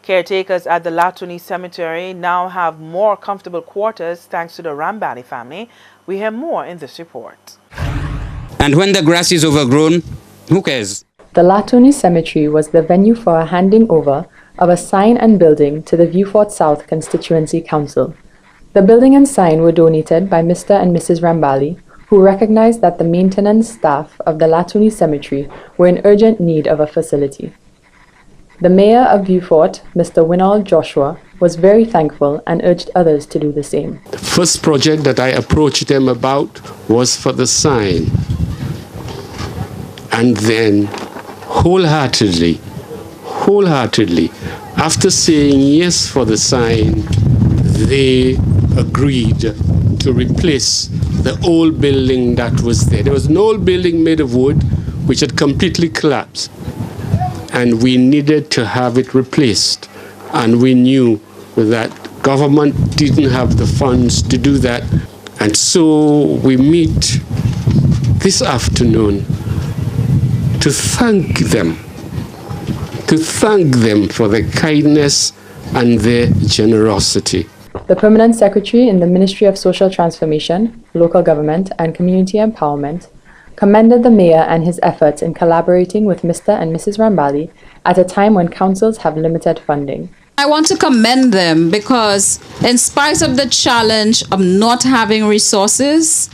Caretakers at the Tourney Cemetery now have more comfortable quarters thanks to the Rambally family. We hear more in this report. And when the grass is overgrown, who cares? The Tourney Cemetery was the venue for a handing over of a sign and building to the Vieux-Fort South Constituency Council. The building and sign were donated by Mr. and Mrs. Rambally, who recognized that the maintenance staff of the Tourney Cemetery were in urgent need of a facility. The mayor of Vieux-Fort, Mr. Winald Joshua, was very thankful and urged others to do the same. The first project that I approached them about was for the sign. And then wholeheartedly, after saying yes for the sign, they agreed to replace the old building that was there. There was an old building made of wood which had completely collapsed. And we needed to have it replaced. And we knew that government didn't have the funds to do that. And so we meet this afternoon to thank them for their kindness and their generosity. The Permanent Secretary in the Ministry of Social Transformation, Local Government and Community Empowerment commended the mayor and his efforts in collaborating with Mr. and Mrs. Rambally at a time when councils have limited funding. I want to commend them because in spite of the challenge of not having resources,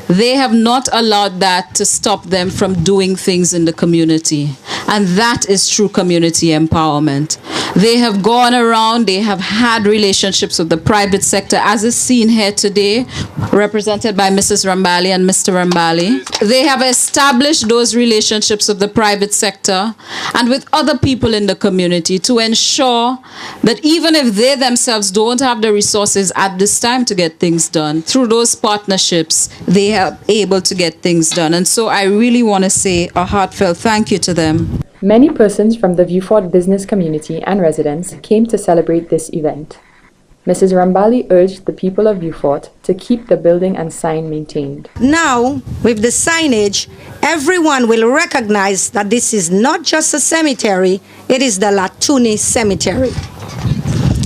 they have not allowed that to stop them from doing things in the community. And that is true community empowerment. They have gone around, they have had relationships with the private sector, as is seen here today, represented by Mrs. Rambally and Mr. Rambally. They have established those relationships with the private sector and with other people in the community to ensure that even if they themselves don't have the resources at this time to get things done, through those partnerships, they are able to get things done. And so I really want to say a heartfelt thank you to them. Many persons from the Vieux-Fort business community and residents came to celebrate this event. Mrs. Rambally urged the people of Vieux-Fort to keep the building and sign maintained. Now, with the signage, everyone will recognize that this is not just a cemetery, it is the Tourney Cemetery.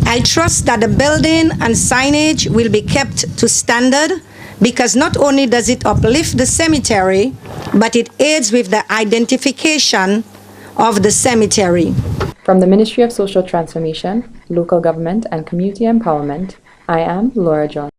I trust that the building and signage will be kept to standard because not only does it uplift the cemetery, but it aids with the identification of the cemetery. From the Ministry of Social Transformation, Local Government and Community Empowerment, I am Laura John.